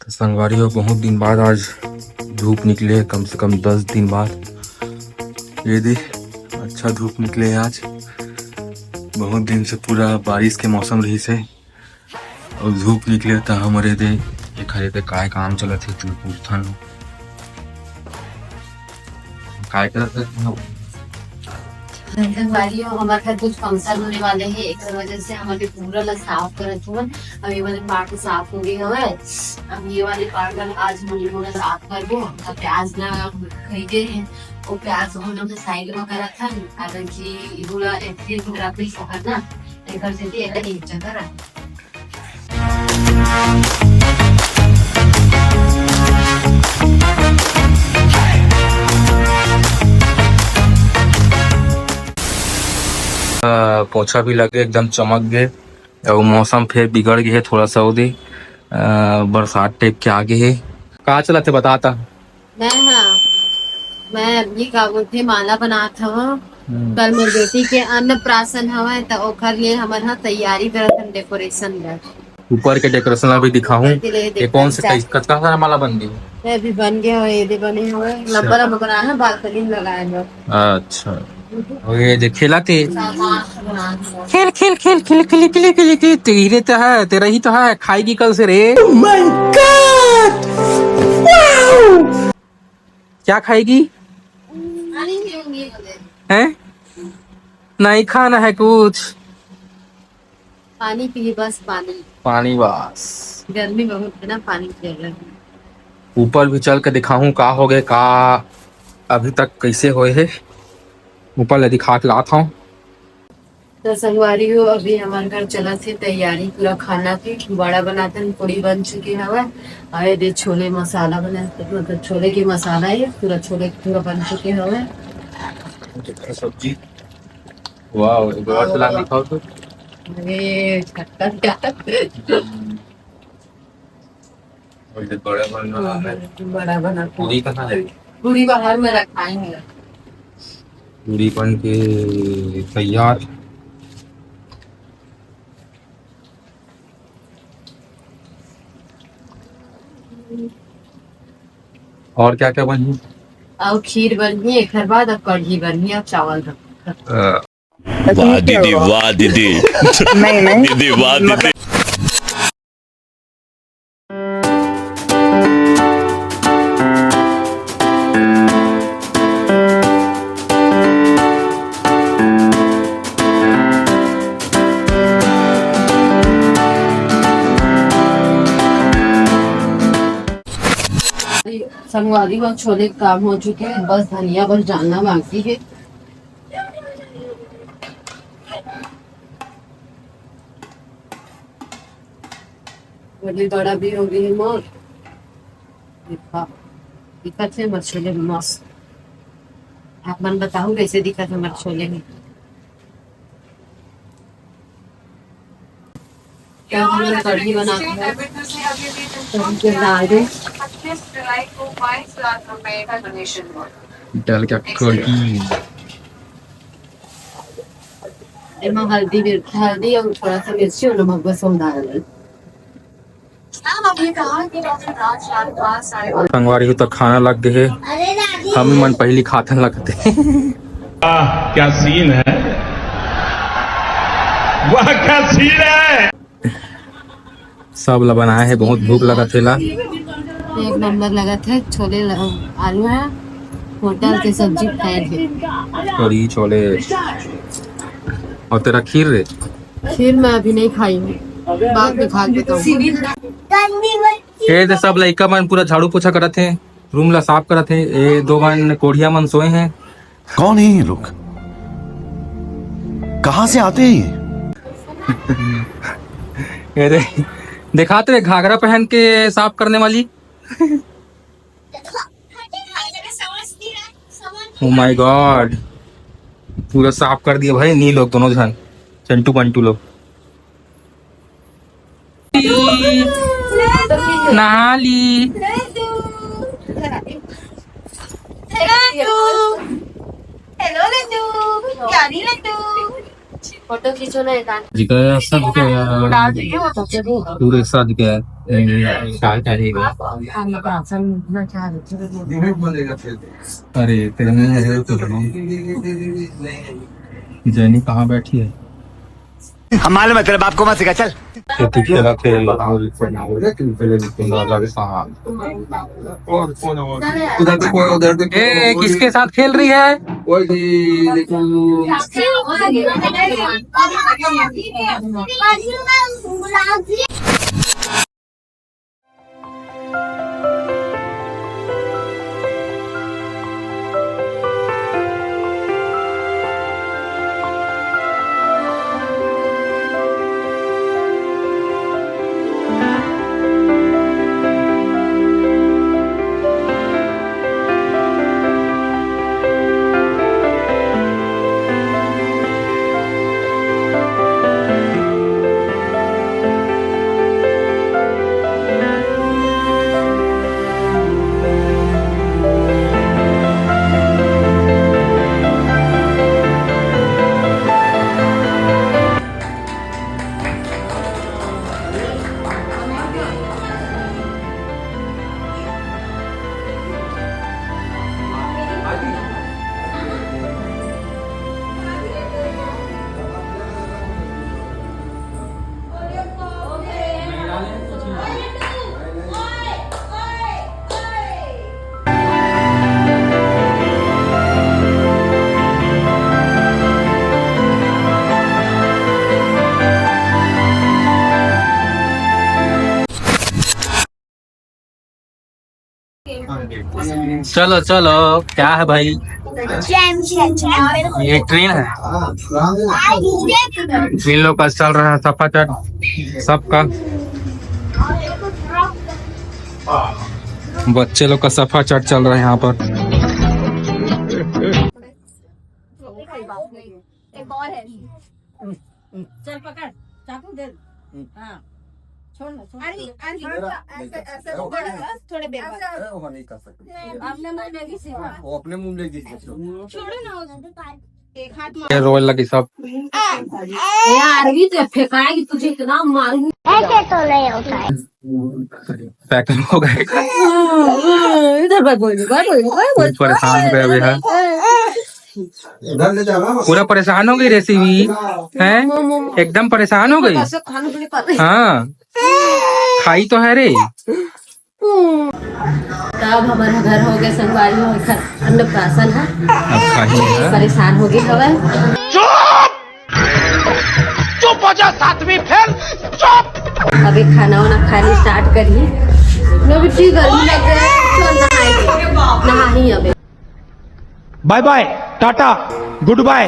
संगवारी हो, बहुत दिन बाद आज धूप निकले है, कम से कम 10 दिन बाद। ये दे अच्छा धूप निकले है आज। बहुत दिन से पूरा बारिश के मौसम रही से और धूप निकले था हमारे दे ये खरे पे काय काम चला थे पूछथन काय करत है। संगवारी हो, हमारे घर कुछ फंक्शन होने वाले हैं, एक वजह से हमारे पूरा ला साफ करत हुआ। अब ये वाले पार्ट साफ हो गए हवे। अब ये वाले पार्ट आज हम लोग साफ करबो। अब प्याज ना खरीदे हैं, वो प्याज हम लोग साइड में करत हन, कारण कि पूरा एक पूरा भी सकत ना एकर से एक जगह रख। पोछा भी लगे एकदम चमक गए और मौसम फिर बिगड़ गए है थोड़ा सा। उदे बरसात टाइप के आगे है। कहाँ चला थे बताता मैं अभी का बोलते माला बनात हव। कल मोर बेटी के अन्नप्राशन हवे त ओकर लिए हमर यहाँ तैयारी करत हन, डेकोरेशन बर। ऊपर के डेकोरेशन अभी दिखाऊं। ये कौन से कच्चा सारा माला बन गई ये भी बन गया है, ये भी बने हुए लंबा लंबा बना है, बालकनी में लगाए हैं। अच्छा और ये जो खेला थे खेल खेल खेल खेल खेल खेल खेल खेल तेरे तो है, तेरा ही तो है। खाएगी कल से रे। oh my God! wow! क्या खाएगी हैं? नहीं खाना है कुछ, पानी पी बस, पानी पानी बस। गर्मी बहुत है ना, पानी पिएगा। ऊपर भी चल के दिखाऊं का हो गए का अभी तक कैसे होए है। ऊपर ले दिखा के लाता हूँ। तो संगवारी हो, अभी हमारे घर चला थी तैयारी पूरा खाना की। बड़ा बनाते हैं, पूरी बन चुकी है। आए दे छोले मसाला बना, मतलब छोले की मसाला है पूरा, छोले पूरा बन चुके हैं। सब्जी वाह, एक बार चला दिखाओ तो। ये खट्टा बड़ा बना। पूरी कहाँ है? पूरी बाहर में रखाएंगे। पूरी बन के तैयार। और क्या क्या बनी? और खीर बनी है, एक बाद अब कढ़ी बनी है, अब चावल रख। वाह दीदी, वाह दीदी। नहीं दीदी, वाह दीदी। संगवारी और छोले काम हो चुके हैं, बस धनिया बस डालना बाकी है। बड़ी बड़ा भी हो गई है मोर। दिक्कत है मर छोले में मस्त। आप मन बताओ कैसे दिक्कत है मर छोले में? क्या हम लोग कढ़ी बनाते हैं, तो डाल दे डाल क्या कढ़ी। इसमें हल्दी और थोड़ा सा मिर्ची और नमक बस हम डाल दें। संगवारी हो तो खाना लग गए है। हम मन पहली खाते लगते। क्या सीन है, वाह क्या सीन है। सब ला बनाए है, बहुत भूख लगा थे ला। एक नंबर लगा था। छोले आलू है, होटल के सब्जी खाए थे, कढ़ी छोले। और तेरा खीर रे? खीर मैं अभी नहीं खाई हूँ, बाद में खा के तो। ये सब लड़का मन पूरा झाड़ू पोछा करत है, रूम ला साफ करत है। ये दो मन कोढ़िया मन सोए हैं। कौन है ये लोग, कहाँ से आते हैं ये? दिखाते रहे घाघरा पहन के साफ करने वाली। ओ माय गॉड, पूरा साफ कर दिया भाई। नी लोग दोनों जन, चंटू पंटू लोग नहा ली। हेलो लड्डू, प्यारी लड्डू। फोटो खींचो ना एक आध। जिका सब डाल दीजिए वो सबसे भी। पूरे साथ गया शायद करेगा। अरे तेरे में है तो जैनी कहाँ बैठी है? हमारे मतलब आपको मत सिखा चल। किसके साथ खेल रही है? चलो चलो, क्या है भाई? ये ट्रेन है। इन लोग का चल रहा है सफा चट सबका। बच्चे लोग का सफा चट चल रहा है यहाँ पर। चल पकड़ चाकू दे। हाँ छोड़ ना थोड़े बेर अपने मुंह लेगी सीधा अपने मुंह लेगी। छोड़ो ना एक हाथ ये रोल लगी सब। यार ये तो फेंकाएगी तुझे इतना मारूंगी। ऐसे तो नहीं होता है। पैकअप हो गए। इधर बात बोल परेशान हो गए अभी है। पूरा परेशान हो गई रेसिपी है, एकदम परेशान हो गई। हाँ खाई तो है रे। तब हमारा घर हो गया संगवारी हो घर अन्नप्राशन है। अब खाई है। परेशान हो गई हवा। चुप हो जा सातवीं फेल चुप। अभी खाना वाना खाने स्टार्ट करिए। भी ठीक गर्मी लग रहा है तो नहा ही अभी। Bye bye tata good bye.